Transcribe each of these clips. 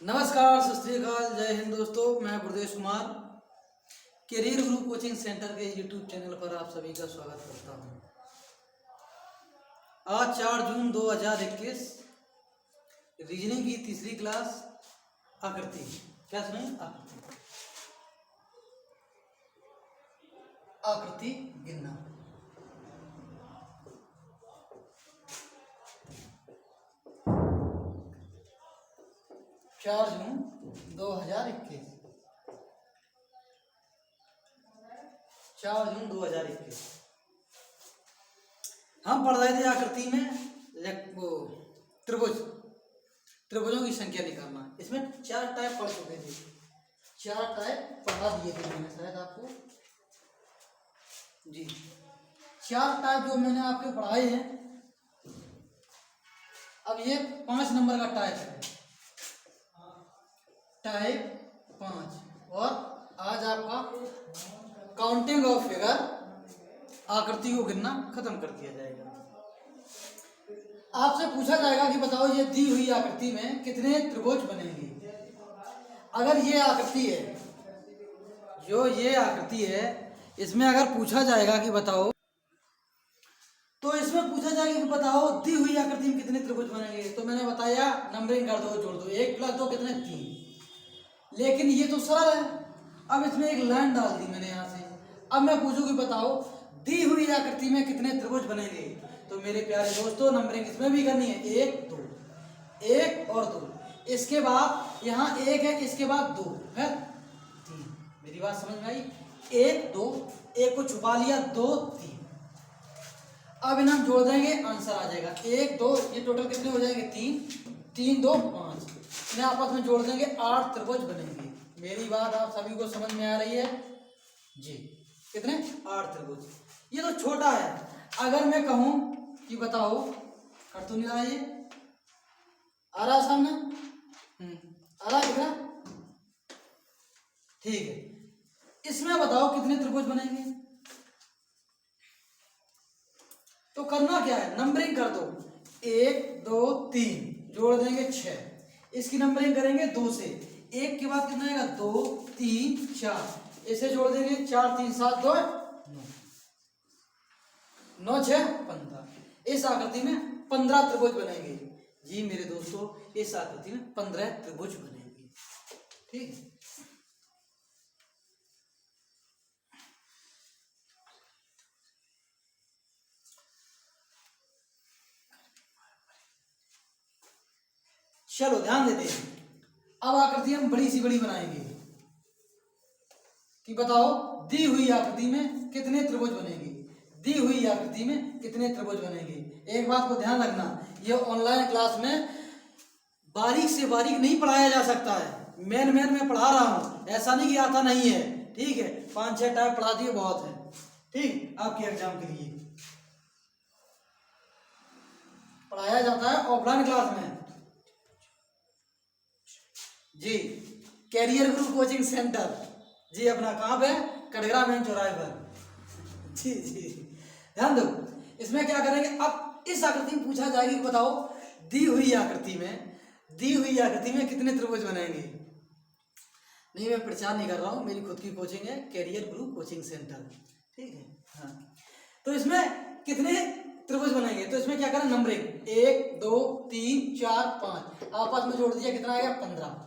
नमस्कार, सत श्री अकाल, जय हिंद दोस्तों। मैं गुरुदेश कुमार करियर गुरु कोचिंग सेंटर के यूट्यूब चैनल पर आप सभी का स्वागत करता हूं। आज 4 जून 2021 रीजनिंग की तीसरी क्लास आकृति। क्या सुने? आकृति गिनना। चार जून 2021 4 जून 2021 हम पढ़ रहे थे आकृति में वो त्रिभुजों की संख्या निकालना। इसमें 4 टाइप पढ़ चुके थे, 4 टाइप पढ़ा दिए थे मैंने शायद आपको जी। 4 टाइप जो मैंने आपके पढ़ाए हैं। अब ये 5 नंबर का टाइप है, टाइप 5। और आज आपका काउंटिंग ऑफ फिगर, आकृति को गिनना खत्म कर दिया जाएगा। आपसे पूछा जाएगा कि बताओ ये दी हुई आकृति में कितने त्रिभुज बनेंगे। अगर ये आकृति है, जो ये आकृति है, इसमें अगर पूछा जाएगा कि बताओ, तो इसमें पूछा जाएगा कि बताओ दी हुई आकृति में कितने त्रिभुज बनेंगे। तो मैंने बताया नंबरिंग कर दो, जोड़ दो, 1 + 2 कितने 3। लेकिन ये तो सरल है। अब इसमें एक लाइन डाल दी मैंने यहाँ से। अब मैं पूछूं कि बताओ दी हुई आकृति में कितने त्रिभुज बनेंगे। तो मेरे प्यारे दोस्तों, नंबरिंग इसमें भी करनी है, 1 2, 1 और 2। इसके बाद यहाँ 1 है, इसके बाद 2 है, 3। मेरी बात समझ में आई? 1 2, 1 को छुपा लिया, 2 3। अब इन्हें हम जोड़ देंगे, आंसर आ जाएगा 1 2। ये टोटल कितने हो जाएंगे? 3 3 2 5। इन्हें आपस में जोड़ देंगे, 8 त्रिभुज बनेंगे। मेरी बात आप सभी को समझ में आ रही है जी? कितने? 8 त्रिभुज। ये तो छोटा है। अगर मैं कहूं कि बताओ, कर तो नहीं रहा ये, आ रहा सामने? आ रहा, दिख रहा? ठीक है। इसमें बताओ कितने त्रिभुज बनेंगे। तो करना क्या है, नंबरिंग कर दो, 1 2 3, जोड़ देंगे 6। इसकी नंबरिंग करेंगे 2 से। 1 के बाद कितना आएगा? 2 3 4। इसे जोड़ देंगे, 4 3 7 2 9, 9 6 15। इस आकृति में 15 त्रिभुज बनेंगे। जी मेरे दोस्तों, इस आकृति में 15 त्रिभुज बनेंगे। ठीक है। चलो ध्यान देते हैं। अब आकृति हम बड़ी सी बड़ी बनाएंगे कि बताओ दी हुई आकृति में कितने त्रिभुज बनेंगे। दी हुई आकृति में कितने त्रिभुज बनेंगे। एक बात को ध्यान रखना, यह ऑनलाइन क्लास में बारीक से बारीक नहीं पढ़ाया जा सकता है। मेन मैं पढ़ा रहा हूं, ऐसा नहीं कि आता नहीं है। ठीक है, 5-6 टाइप पढ़ा दिए, बहुत है। ठीक, आपके एग्जाम के लिए पढ़ाया जाता है ऑफलाइन क्लास में जी। कैरियर गुरु कोचिंग सेंटर जी, अपना कहाँ पे? कटघरा मेन चौराहे पर जी जी। ध्यान दो, इसमें क्या करेंगे। अब इस आकृति में पूछा जाएगा कि बताओ दी हुई आकृति में कितने त्रिभुज बनेंगे। नहीं, मैं प्रचार नहीं कर रहा हूँ, मेरी खुद की कोचिंग है, कैरियर गुरु कोचिंग सेंटर। ठीक है, हाँ। तो इसमें कितने त्रिभुज बनेंगे, तो इसमें क्या करें, नंबरिंग 1 2 3 4 5 आपस में जोड़ दिया, कितना आएगा? 15।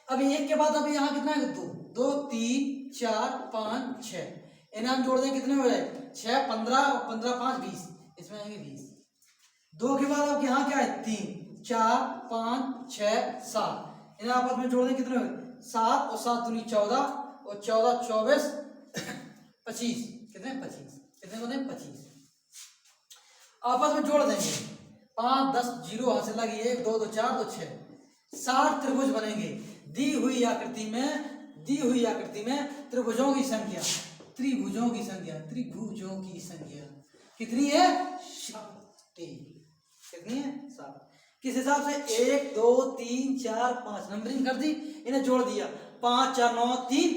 अब 1 के बाद अब यहाँ कितना है? 2 2 3 4 5 6। इन्हें हम जोड़ दें, कितने हो जाए? 6 15 और 15 5 20। इसमें आएंगे 20। 2 के बाद अब यहाँ क्या है? 3 4 5 6 7। इन्हें आपस में जोड़ दें, कितने हो? 7 और 7 दूनी 14 और 14 24 25। कितने? 25। कितने को दें? 25। आपस में जोड़ देंगे, 5 10 0 हाथ से लगी, 1 2 2 4 2 6। 60 त्रिभुज बनेंगे। दी हुई आकृति में त्रिभुजों की संख्या कितनी है? 7। कितनी है? 7। किस हिसाब से? 1 2 3 4 5 नंबरिंग कर दी, इन्हें जोड़ दिया, 5 4 9 3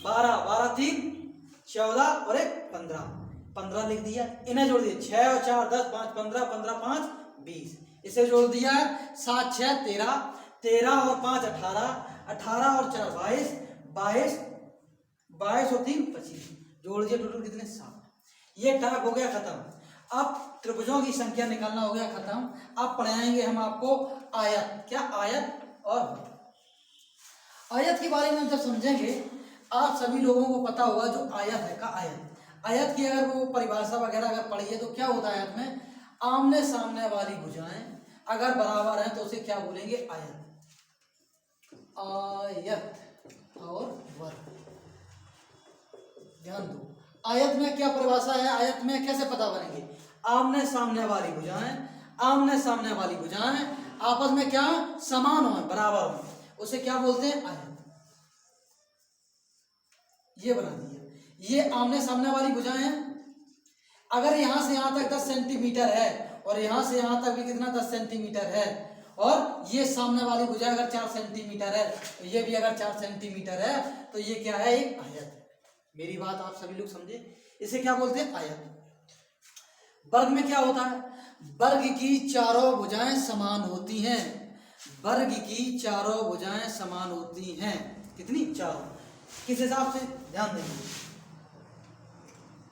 12 12 3 14 और 1 15 15 लिख दिया। इन्हें जोड़ दिया, 6 और 4 10 5 15 15 5 20। इसे जोड़ दिया है, 7 6 13 13 और 5 18, 18 और 4 22, 22, 22 और 3 25, जोड़ दिए टोटल कितने 7। ये टाक हो गया खत्म। अब त्रिभुजों की संख्या निकालना हो गया खत्म। अब पढ़ाएंगे हम आपको आयत। क्या? आयत और वृत्त। आयत के बारे में जब समझेंगे, आप सभी लोगों को पता होगा जो आयत है का आयत की अगर वो परिभाषा वगैरह अगर पढ़ी है तो क्या होता है आयत में? आमने सामने वाली भुजाएं अगर बराबर है तो उसे क्या बोलेंगे? आयत। आयत और वर्ग, ध्यान दो। आयत में क्या परिभाषा है? आयत में कैसे पता बनेंगे? आमने सामने वाली भुजाएं, आमने सामने वाली भुजाएं आपस में क्या? समान हो, बराबर हो, उसे क्या बोलते हैं? आयत। ये बना दिया। ये आमने सामने वाली भुजाएं हैं। अगर यहां से यहां तक 10 सेंटीमीटर है और यहां से यहां तक भी कितना 10 सेंटीमीटर है, और ये सामने वाली भुजा अगर 4 सेंटीमीटर है तो ये भी अगर 4 सेंटीमीटर है तो ये क्या है? एक आयत है। मेरी बात आप सभी लोग समझे? इसे क्या बोलते हैं? आयत। वर्ग में क्या होता है? वर्ग की चारों भुजाएं समान होती हैं। वर्ग की चारों भुजाएं समान होती हैं। कितनी? चारों। किस हिसाब से? ध्यान देंगे।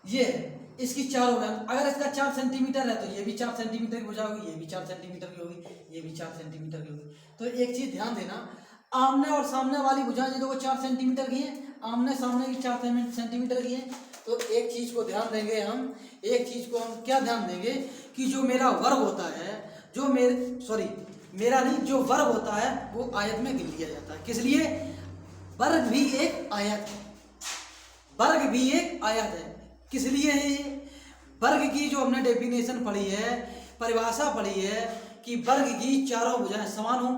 ये इसकी चारों भुजाएं, अगर इसका 4 सेंटीमीटर है तो ये भी 4 सेंटीमीटर की भुजा होगी, ये भी 4 सेंटीमीटर की होगी, ये भी 4 सेंटीमीटर की होगी। तो एक चीज ध्यान देना, आमने और सामने वाली भुजाएं जो 4 सेंटीमीटर की है, आमने सामने की 4 सेंटीमीटर की है। तो एक चीज को ध्यान देंगे हम, एक चीज को हम क्या ध्यान देंगे कि जो मेरा वर्ग होता है, जो मेरा नहीं, जो वर्ग होता है वो आयत में गिन लिया जाता है। किस लिए? वर्ग भी एक आयत है। वर्ग भी एक आयत है। किस लिए है ये? वर्ग की जो हमने डेफिनेशन पढ़ी है, परिभाषा पढ़ी है कि वर्ग की चारों भुजाएं समान हो,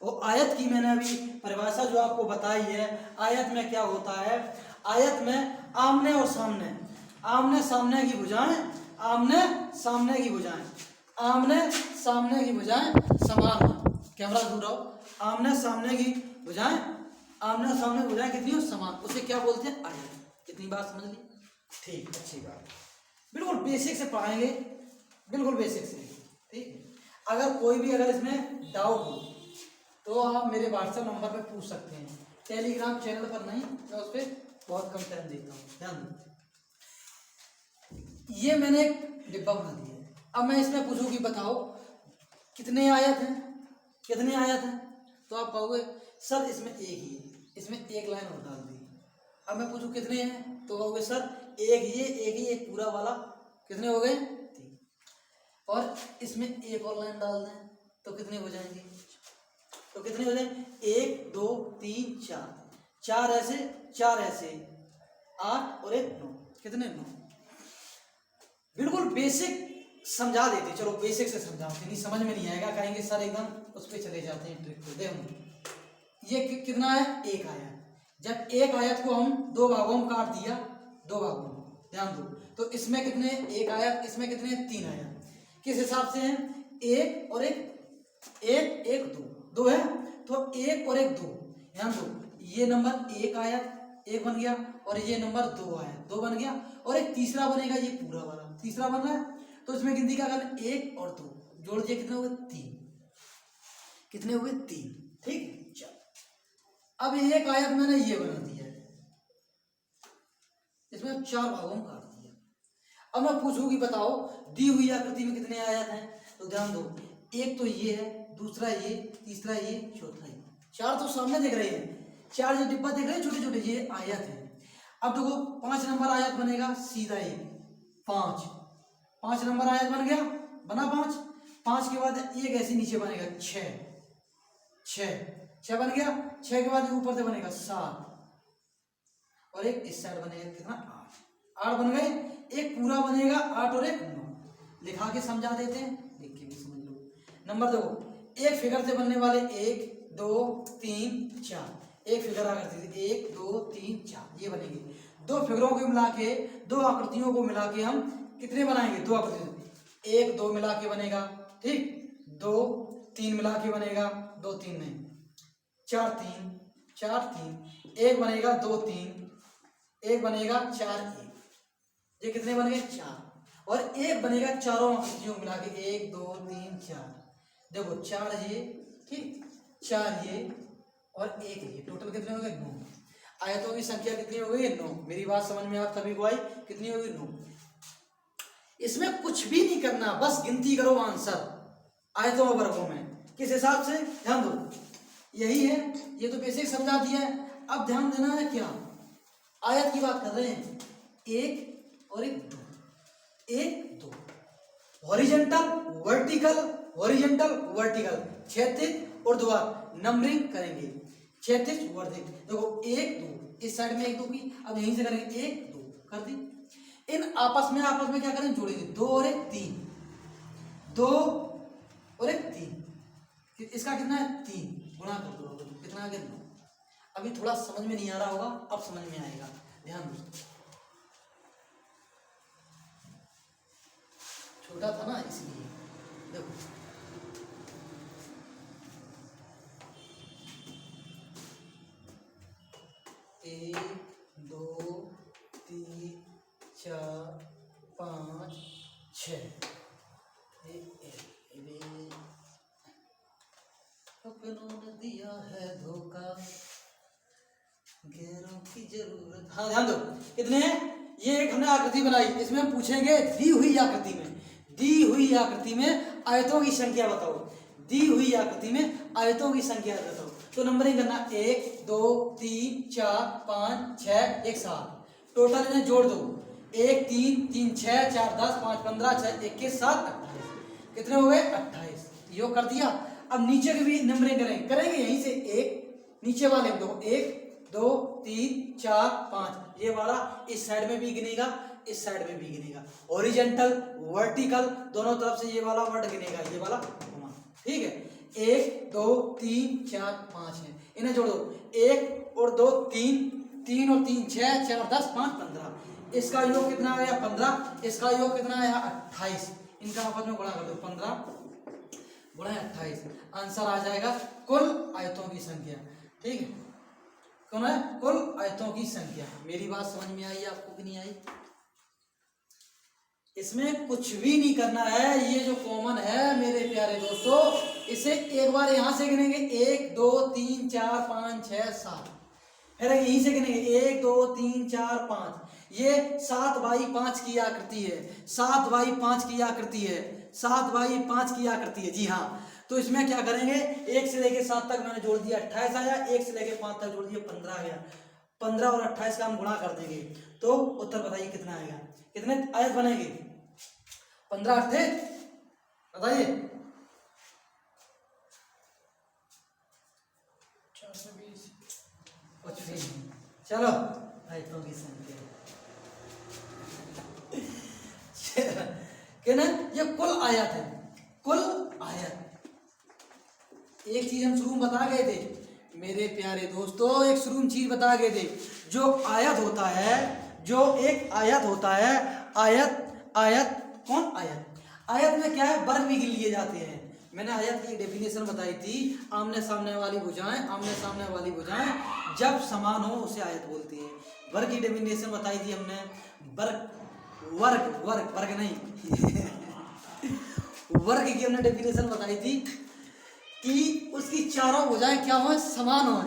और आयत की मैंने अभी परिभाषा जो आपको बताई है, आयत में क्या होता है? आयत में आमने और सामने, आमने सामने की भुजाएं, आमने सामने की भुजाएं, आमने सामने की भुजाएं समान हो। कैमरा दूर आओ। आमने सामने की भुजाएं, आमने सामने की भुजाएं कितनी हो? समान। उसे क्या बोलते हैं? आयत। कितनी बात समझ ली? ठीक, अच्छी बात। बिल्कुल बेसिक से पढ़ाएंगे, बिल्कुल बेसिक से। ठीक, अगर कोई भी अगर इसमें डाउट हो तो आप मेरे व्हाट्सएप नंबर पे पूछ सकते हैं। टेलीग्राम चैनल पर नहीं, मैं उस पर बहुत कम टाइम देता हूँ। ध्यान दो, ये मैंने एक डिब्बा बना दिया है। अब मैं इसमें पूछूँ कि बताओ कितने आयत हैं, कितने आयत हैं, तो आप कहोगे सर इसमें एक ही है, इसमें एक लाइन और डाल दी। अब मैं पूछूँ कितने हैं, तो कहोगे सर एक ही है, एक ही, एक पूरा वाला। कितने हो गए? 3। और इसमें एक और लाइन डाल दें तो कितने हो जाएंगे? तो कितने हो जाए? 1 2 3 4, 4 ऐसे, 4 ऐसे, 8 और 1 9। कितने? 9। बिल्कुल बेसिक समझा देते। चलो बेसिक से समझाते, नहीं समझ में नहीं आएगा, कहेंगे सर एकदम उस पर चले जाते हैं ट्रिक पे। देखो ये कितना है? एक आयत। जब एक आयत को हम 2 भागों में काट दिया, 2 भागों में, ध्यान दो, तो इसमें कितने? एक आयत, इसमें कितने? 3 आयत। किस हिसाब से हैं? एक और एक, एक एक 2, 2 है तो एक और एक 2। ध्यान दो, ये नंबर एक आयत, एक बन गया, और ये नंबर 2 आयत, 2 बन गया, और एक तीसरा बनेगा, ये पूरा वाला तीसरा बन रहा है। तो इसमें गिनती का करना 1 और 2, जोड़ दिए कितने हो गए? 3। कितने हो गए? 3। ठीक, चलो अब एक आयत मैंने ये बना दिया है, इसमें 4 भागों में काट दिया। अब मैं पूछूंगी बताओ दी हुई आकृति में कितने आयत हैं, तो ध्यान दो, एक तो ये है, दूसरा ये, तीसरा ये, चौथा ये। 4 तो सामने दिख रहे हैं, 4 जो डिब्बा दिख रहे हैं छोटे छोटे, ये आयत है। अब देखो 5 नंबर आयत बनेगा सीधा एक, 5, 5 नंबर आयत बन गया, बना 5, 5 के बाद एक ऐसे नीचे बनेगा 6, 6 बन गया, 6 के बाद ऊपर से बनेगा 7, और एक इस साइड बनेगा कितना? 8 बन गए। एक पूरा बनेगा 8 और एक 9। लिखा के समझा देते हैं, लिख के भी समझ लो। नंबर दो, एक फिगर से बनने वाले 1 2 3 4, एक फिगर आकृति 1 2 3 4 ये बनेगी। 2 फिगरों को मिला के, 2 आकृतियों को मिला के हम कितने बनाएंगे? 2 आकृति, 1 2 मिला के बनेगा, ठीक, 2 3 मिला के बनेगा, 2 3 नहीं, 4 3 4 3, एक बनेगा 2 3, एक बनेगा 4 1, ये कितने बन गए? 4, और एक बनेगा चारों आकृतियों को मिला के 1 2 3 4। देखो 4 ये, ठीक, 4 ये और 1 ये, टोटल कितने हो गए 9। आयतों की संख्या कितनी हो गई 9। मेरी बात समझ में आप सभी को आई? कितनी हो गई 9। इसमें कुछ भी नहीं करना, बस गिनती करो आंसर आयतों और वर्गों में। किस हिसाब से? ध्यान दो, यही है, ये तो बेसिक समझा दिया है। अब ध्यान देना है क्या, आयत की बात कर रहे हैं, 1 और 1 2, 1 2, हॉरिजॉन्टल वर्टिकल, हॉरिजॉन्टल वर्टिकल, क्षैतिज ऊर्ध्वाधर नंबरिंग करेंगे, क्षैतिज ऊर्ध्वाधर। देखो 1 2, इस साइड में 1 2 की, अब यहीं से करेंगे 1 2 कर दी। इन आपस में क्या करें, जोड़ेंगे, 2 और 1 3, 2 और 1 3, इसका कितना है 3, गुणा कर दो, कितना आ गया 9। अभी थोड़ा समझ में नहीं आ रहा होगा, अब समझ में आएगा, ध्यान दो। छोटा था ना इसलिए। देखो 1 2 3 4 5 6, अपनों ने दिया है धोखा, गैरों की जरूरत। हाँ ध्यान दो, कितने हैं? ये एक हमने आकृति बनाई, इसमें हम पूछेंगे दी हुई आकृति में, दी हुई आकृति में आयतों की संख्या बताओ, दी हुई आकृति में आयतों की संख्या बताओ। तो नंबरिंग करना, 1 2 3 4 5 6 1 7, टोटल इन्हें जोड़ दो, 1 3 3 6 4 10 5 15 6 21 7 28, कितने हो गए 28। योग कर दिया। अब नीचे के भी नंबरिंग करेंगे यहीं से, 1 नीचे वाले दो, 1 2 3 4 5, ये वाला इस साइड में भी गिनेगा, इस साइड में भी गिनेगा, हॉरिजॉन्टल वर्टिकल दोनों तरफ से ये वाला वर्ड गिनेगा, ये वाला घुमा, ठीक है। 1 2 3 4 5 है, इन्हें जोड़ो, 1 और 2 3, 3 और 3 6 4 10 5 15, इसका योग कितना आया 15, इसका योग कितना आया 28, इनका आपस में गुणा कर दो, 15 गुणा 28, आंसर आ जाएगा कुल आयतों की संख्या, ठीक है। कौन है? कुल आयतों की संख्या। मेरी बात समझ में आई आपको कि नहीं आई? इसमें कुछ भी नहीं करना है, ये जो कॉमन है मेरे प्यारे दोस्तों, इसे एक बार यहां से गिनेंगे, 1 2 3 4 5 6 7, फिर यहीं से गिनेंगे 1 2 3 4 5, ये 7/5 की आकृति है, 7/5 की आकृति है, 7/5 की आकृति है, जी हाँ। तो इसमें क्या करेंगे, 1 से लेके 7 तक मैंने जोड़ दिया 28 आया, 1 से लेके 5 तक जोड़ दिया 15 आ गया, 15 और 28 का हम गुणा कर देंगे, तो उत्तर बताइए कितना आएगा, कितने आयत बनेंगे? 15 8 बताइए, 420, कुछ भी नहीं। चलो आयतों की संख्या कहना, ये कुल आयत है, कुल आयत। एक चीज हम शुरू में बता गए थे मेरे प्यारे दोस्तों, एक शुरू में चीज बता गए थे, जो आयत होता है, जो एक आयत होता है, आयत आयत कौन आयत, आयत में क्या है, वर्ग भी गिन लिए जाते हैं। मैंने आयत की डेफिनेशन बताई थी, आमने सामने वाली भुजाएं, आमने सामने वाली भुजाएं जब समान हो उसे आयत बोलते हैं। वर्ग की डेफिनेशन बताई थी हमने, वर्ग वर्ग वर्ग वर्ग नहीं वर्ग की हमने डेफिनेशन बताई थी कि उसकी चारों भुजाएं क्या हो, समान हो,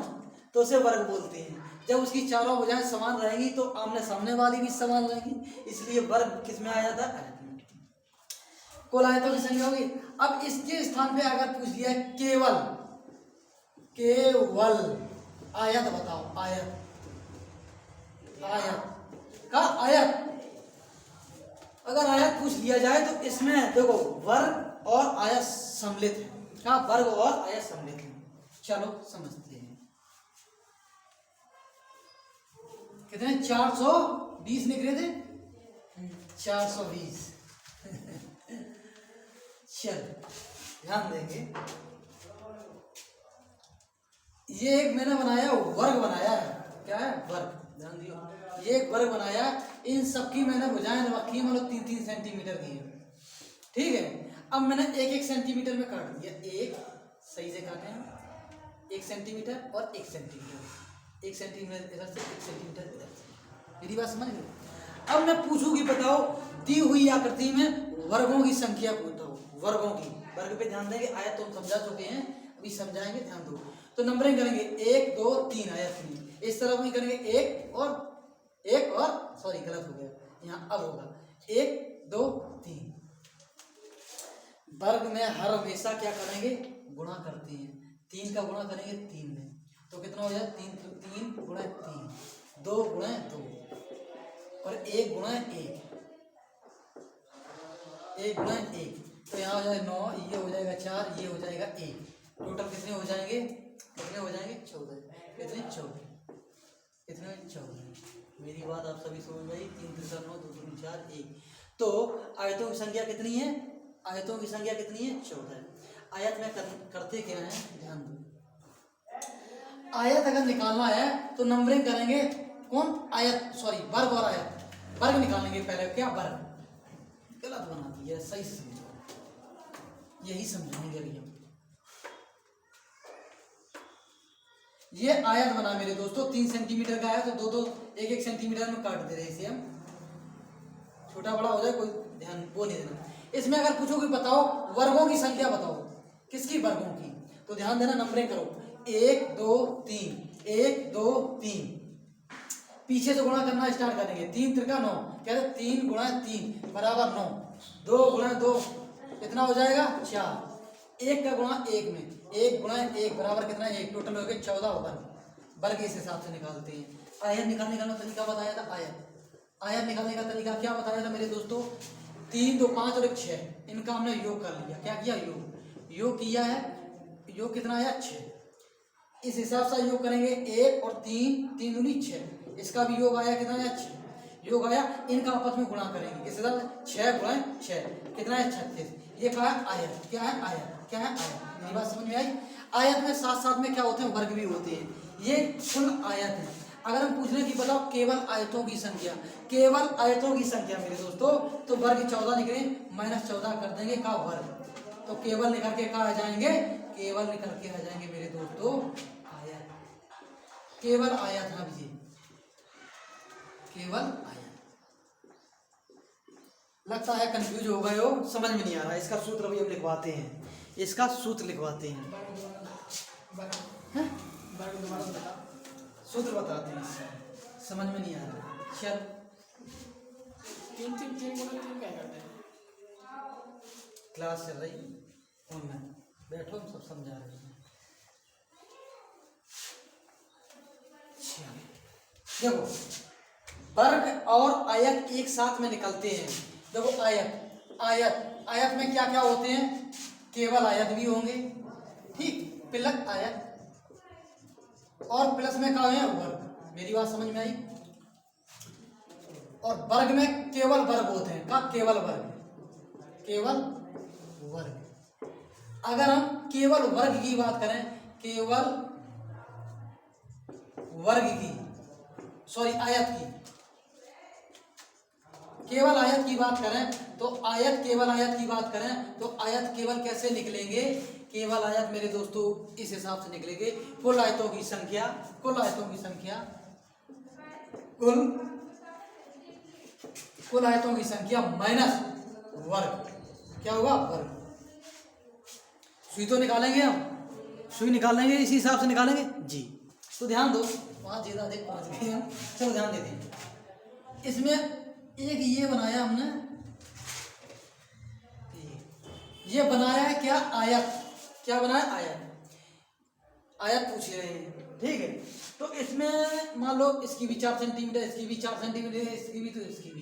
तो उसे वर्ग बोलते हैं। जब उसकी चारों भुजाएं समान रहेंगी तो आमने सामने वाली भी समान रहेंगी, इसलिए वर्ग किसमें आया था, आयत में। कुल आयतों की संख्या होगी। अब इसके स्थान पे अगर पूछ लिया केवल, केवल आयत बताओ, आयत, आयत का आयत अगर आयत पूछ लिया जाए तो इसमें देखो वर्ग और आयत सम्मिलित है, क्या वर्ग और आयत सम्मिलित है। चलो समझते हैं, कितने 420 निकले थे, 420 चल ध्यान देंगे, ये एक मैंने बनाया वर्ग बनाया है, क्या है वर्ग, ध्यान दियो, ये एक वर्ग बनाया, इन सबकी मैंने भुजाएं रखी है, मतलब 3-3 सेंटीमीटर की है, ठीक है। अब मैंने 1-1 सेंटीमीटर में काट दिया, एक सही से काटे, 1 सेंटीमीटर और 1 सेंटीमीटर, 1 सेंटीमीटर इधर से, 1 सेंटीमीटर इधर से, मेरी बात समझ गए। अब मैं पूछूंगी, बताओ दी हुई आकृति में वर्गों की संख्या बताओ, वर्गों की, वर्ग पे ध्यान देंगे, आयत तो हम समझा चुके हैं, भी समझाएंगे, ध्यान दो। तो नंबरिंग करेंगे 1 2 3 आयत में, इस तरफ में करेंगे एक और सॉरी गलत हो गया, यहाँ अब होगा 1 2 3। वर्ग में हर हमेशा क्या करेंगे, गुणा करते हैं। 3 का गुणा करेंगे 3 में, तो कितना हो जाए 3 गुणा 3, 2 गुणा 2 और 1 गुणा 1, 1 गुणा 1, तो यहाँ हो जाए 9, ये हो जाएगा 4, ये हो जाएगा 1। टोटल कितने हो जाएंगे 14। कितने 14, कितने 14। मेरी बात आप सभी समझ गई। 3 3 9 2 3 4 1। तो आयतों की संख्या कितनी है, आयतों की संख्या कितनी है 14। आयत में करते क्या है, ध्यान दो। आयत अगर निकालना है तो नंबरिंग करेंगे, कौन आयत, सॉरी वर्ग और आयत। वर्ग निकालेंगे पहले, क्या वर्ग, गलत बना दिया, सही से समझो, यही समझाएंगे अभी हम। ये आयत बना मेरे दोस्तों, 3 सेंटीमीटर का है तो 2 2 1 1 सेंटीमीटर में काट दे रहे इसे हम, छोटा बड़ा हो जाए कोई ध्यान वो नहीं देना। इसमें अगर पूछो कि बताओ वर्गों की संख्या बताओ, किसकी वर्गों की, तो ध्यान देना, नंबरिंग करो 1 2 3 1 2 3, पीछे से गुणा करना स्टार्ट करेंगे। 3 त्रिका 9, कहते 3 गुणा 3 बराबर 9, 2 गुणा 2 कितना हो जाएगा 4, 1 का गुणा 1 में, 1 गुणा 1 बराबर कितना 1, टोटल हो गया 14 वर्ग। वर्ग इस हिसाब से निकालते हैं। आयत निकालने का तरीका बताया था, आयत निकालने का तरीका क्या बताया था मेरे दोस्तों, 3 2 5 और 1 6, इनका हमने योग कर लिया। क्या किया, योग किया है, योग कितना आया 6। इस हिसाब से योग करेंगे 1 और 3 3 दूनी 6, इसका भी योग आया कितना आया 6, योग आया, इनका आपस में गुणा करेंगे, इस हिसाब से 6 गुणा 6 कितना है 36। ये क्या है आयत, क्या है आयत, क्या है आयत, मेरी बात समझ में आई। आयत में साथ साथ में क्या होते हैं, वर्ग भी होते हैं। ये कुल आयत है। अगर हम पूछ रहे कि बताओ केवल आयतों की संख्या, केवल आयतों की संख्या मेरे दोस्तों, तो वर्ग 14 निकले, -14 कर देंगे का वर्ग, तो केवल निकल के कहा आ जाएंगे, केवल निकल के आ जाएंगे मेरे दोस्तों आयत, केवल आयत। हाँ जी, केवल आयत। लगता है कंफ्यूज हो गए हो, समझ में नहीं आ रहा। इसका सूत्र भी हम लिखवाते हैं, इसका सूत्र लिखवाते हैं, सूत्र बताते हैं, समझ में नहीं आ रहा। चल 3 3 3 गुना 3 क्या करते हैं, क्लास चल रही ऑनलाइन, बैठो हम सब समझा रहे हैं। देखो वर्ग और आयत एक साथ में निकलते हैं। देखो आयत, आयत में क्या क्या होते हैं, केवल आयत भी होंगे, ठीक, प्लस आयत, और प्लस में क्या है वर्ग। मेरी बात समझ में आई। और वर्ग में केवल वर्ग होते हैं, का केवल वर्ग, केवल वर्ग। अगर हम केवल वर्ग की बात करें, केवल वर्ग की, सॉरी आयत की, केवल आयत की बात करें तो आयत, केवल आयत की बात करें तो आयत केवल कैसे निकलेंगे, केवल आयत मेरे दोस्तों इस हिसाब से निकलेंगे, कुल आयतों की संख्या, कुल आयतों की संख्या, कुल आयतों की संख्या माइनस वर्ग, क्या होगा वर्ग। सुई तो निकालेंगे हम, सुई निकालेंगे इसी हिसाब से निकालेंगे जी। तो ध्यान दो, वहां ज्यादा देख पहुंच गए हम, चलो ध्यान दे दीजिए। इसमें एक ये बनाया हमने, ये बनाया है क्या आयत, क्या बनाया आयत, आयत पूछ रहे हैं, ठीक है। तो इसमें मान लो इसकी भी 4 सेंटीमीटर, इसकी भी 4 सेंटीमीटर, इसकी भी, तो इसकी भी,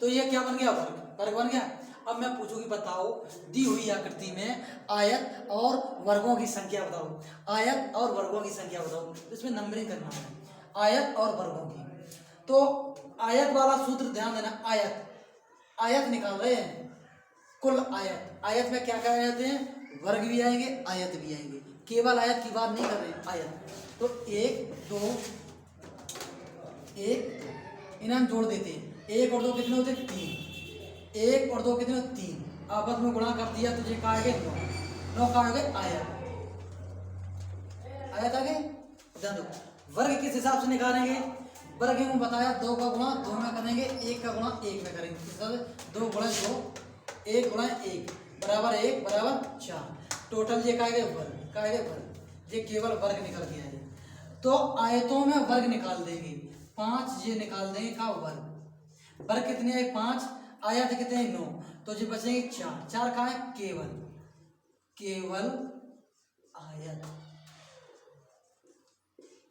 तो ये क्या बन गया वर्ग, वर्ग बन गया। अब मैं पूछूंगी बताओ दी हुई आकृति में आयत और वर्गों की संख्या बताओ, आयत और वर्गों की संख्या बताओ। तो इसमें नंबरिंग करना है आयत और वर्गों की। तो आयत वाला सूत्र ध्यान देना, आयत, आयत निकाल रहे हैं, कुल आयत, आयत में क्या क्या आयत हैं, वर्ग भी आएंगे, आयत भी आएंगे, केवल आयत की बात नहीं कर रहे हैं, आयत। तो 1 2 1 इन्हें हम जोड़ देते हैं, 1 और 2 कितने होते हैं 3, 1 और 2 कितने 3, आपस में गुणा कर दिया तो ये कहा गया 9 कहा गया आयत, आयत आगे। ध्यान दो वर्ग किस हिसाब से निकालेंगे, वर्ग में बताया 2 का गुणा 2 में करेंगे, 1 का गुणा 1 में करेंगे, 2 गुणा 2, 1 गुणा 1 बराबर 1 बराबर 4, टोटल ये कायगे वर्ग, ये केवल वर्ग निकल के आए। तो आयतों में वर्ग निकाल देंगे, 5 ये निकाल देंगे का वर्ग। वर्ग कितने आए 5, आयत कितने हैं 9, तो जो बचेंगे 4, 4 का है केवल आयत,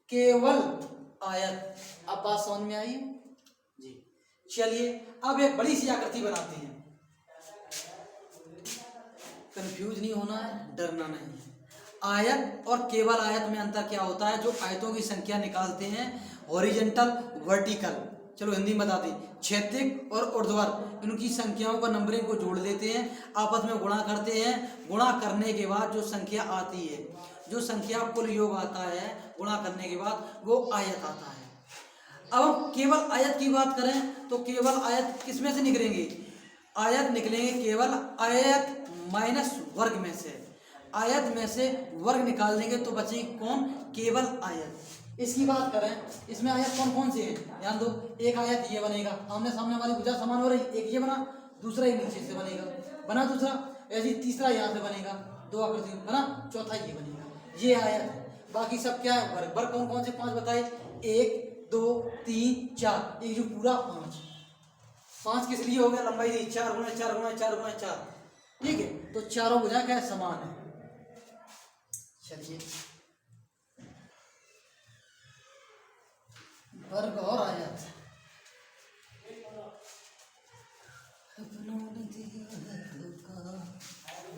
केवल आयत। अब बात समझ में आई जी। चलिए अब एक बड़ी सी आकृति बनाते हैं, कंफ्यूज नहीं होना है, डरना नहीं है। आयत और केवल आयत में अंतर क्या होता है? जो आयतों की संख्या निकालते हैं हॉरिजेंटल वर्टिकल, चलो हिंदी में बताते हैं, क्षैतिज और ऊर्ध्वाधर, इनकी संख्याओं का नंबरिंग को जोड़ लेते हैं, आपस में गुणा करते हैं। गुणा करने के बाद जो संख्या आती है, जो संख्या कुल योग आता है, गुणा करने के बाद वो आयत आता है। अब हम केवल आयत की बात करें तो केवल आयत किस में से निकलेंगे? आयत निकलेंगे केवल आयत माइनस वर्ग में से। आयत में से वर्ग निकाल देंगे तो बचेगी कौन? केवल आयत। इसकी बात करें, इसमें आयत कौन कौन से हैं? ध्यान दो, एक आयत ये बनेगा, आमने सामने वाली भुजा समान हो रही, एक ये बना, दूसरा ही नीचे से बनेगा, बना दूसरा, ऐसे तीसरा यहाँ से बनेगा, 2 आकृति बना, चौथा ये बनेगा, ये आयत है। बाकी सब क्या है? वर्ग। वर्ग कौन कौन से 5 बताए? 1 2 3 4, एक जो पूरा 5 किस लिए हो गया? लंबाई दी 4 गुणा 4 गुणा 4 गुणा 4, ठीक है। तो चारों भुजा क्या है? समान है। चलिए वर्ग और आयत, अपनों ने दिया है धोखा,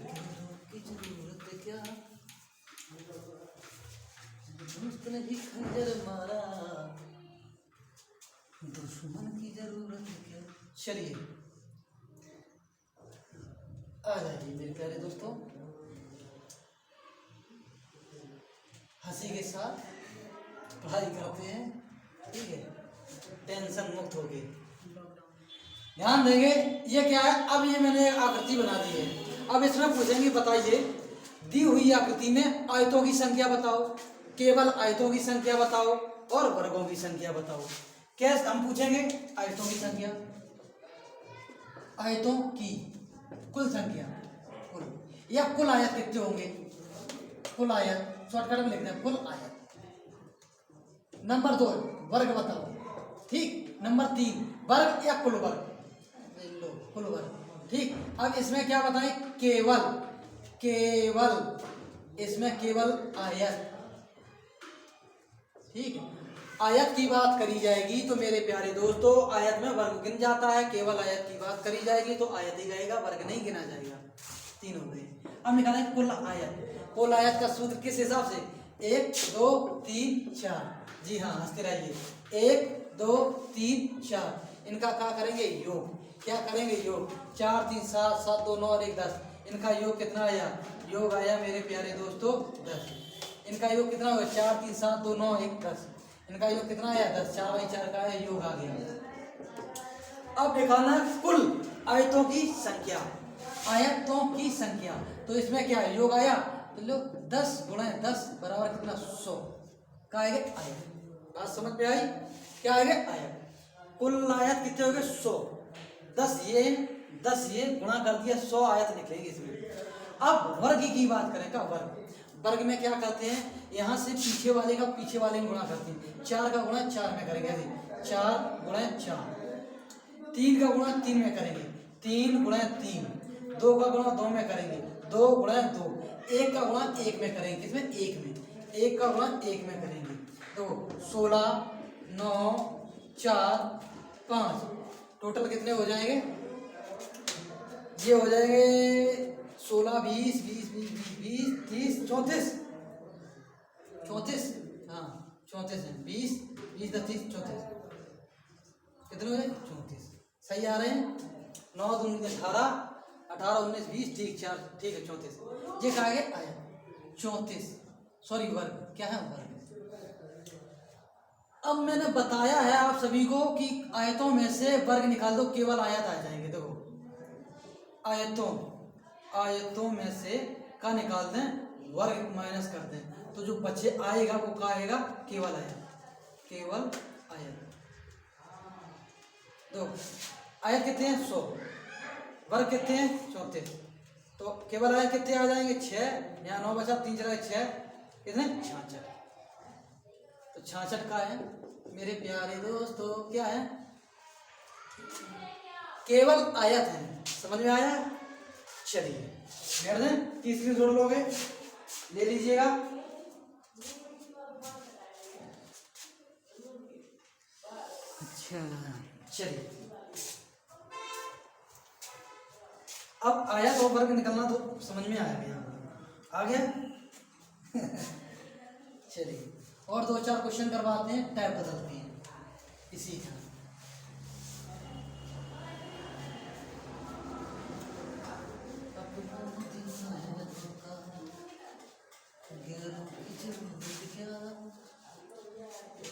घरों की जरूरत क्या, दोस्त ने भी खंजर मारा, दुश्मन की जरूरत क्या। चलिए आ जाइए मेरे प्यारे दोस्तों, हंसी के साथ पढ़ाई करते हैं, ठीक है, टेंशन मुक्त हो गए। ध्यान देंगे, ये क्या है? अब ये मैंने एक आकृति बना दी है। अब इसमें पूछेंगे, बताइए दी हुई आकृति में आयतों की संख्या बताओ, केवल आयतों की संख्या बताओ और वर्गों की संख्या बताओ। कैसे हम पूछेंगे? आयतों की संख्या, आयतों की कुल संख्या, कुल या कुल आयत कितने होंगे? कुल आयत शॉर्टकट में लिखते हैं कुल आयत। नंबर 2 वर्ग बताओ, ठीक। नंबर 3 वर्ग या कुल वर्ग, लो कुल वर्ग, ठीक। अब इसमें क्या बताएं? केवल इसमें केवल आयत, ठीक है। आयत की बात करी जाएगी तो मेरे प्यारे दोस्तों आयत में वर्ग गिन जाता है, केवल आयत की बात करी जाएगी तो आयत ही गएगा, वर्ग नहीं गिना जाएगा। 3 हो गए। अब निकालें कुल आयत। कुल आयत का सूत्र किस हिसाब से? 1 2 3 4, जी हाँ हंसते रहिए, 1 2 3 4, इनका क्या करेंगे? योग। क्या करेंगे? योग। 4 3 7 7 2 9 और 1 10, इनका योग कितना आया? योग आया मेरे प्यारे दोस्तों 10। इनका योग कितना हुआ? 4 3 7 2 9 1 10, इनका योग कितना आया? 10। 4 बाई 4 का है, योग आ गया। अब निकालना कुल आयतों की संख्या, आयतों की संख्या। तो इसमें क्या है? योग आया, तो लो 10 गुणा 10 बराबर कितना? 100 का आएगा? आयत। बात समझ में आई? क्या आएगा? आयत। कुल आयत कितने हो गए? 100। 10 ये गुणा कर दिया, 100 आयत निकलेंगे इसमें। अब वर्ग की बात करें, का वर्ग, वर्ग में क्या करते हैं? यहाँ से पीछे वाले का पीछे वाले में गुणा करते हैं। 4 का गुणा 4 में करेंगे, ऐसे 4 गुणा 4। 3 का गुणा 3 में करेंगे, 3 गुणा 3। 2 का गुणा 2 में करेंगे, 2 गुणा 2। 1 का गुणा 1 में करेंगे, किसमें? 1 में। 1 का गुणा 1 में करेंगे, तो 16 9 4 5, टोटल कितने हो जाएंगे? ये हो जाएंगे 16 20 20 20 20 30 34, 34, हाँ 34 है। 20 20 10 30 34, कितने हो जाए? 34। सही आ रहे हैं? 9 2 18 18 19 20, ठीक 4, ठीक है 34। ये कहा गया आया 34, सॉरी वर्ग, क्या है? वर्ग। अब मैंने बताया है आप सभी को कि आयतों में से वर्ग निकाल दो, केवल आयत आ जाएंगे। देखो आयतों में से का निकाल दें, वर्ग माइनस कर दें, तो जो बचे आएगा वो क्या आएगा? केवल आयत, केवल आयत। दो आयत कितने हैं? 100, वर्ग कितने हैं? 34, तो केवल आयत कितने आ जाएंगे 6, यहाँ 9 बचा, 3 चला 6, कितने 66। तो 66 का है मेरे प्यारे दोस्तों, क्या है, केवल आयत है। समझ में आया? चलिए बैठ दें, तीसरी जोड़ लोगे, ले लीजिएगा। अच्छा चलिए, अब आयत और वर्ग निकलना तो समझ में आया भैया, आ गया। चलिए और 2-4 क्वेश्चन करवाते हैं, टाइप बदलते हैं इसी का।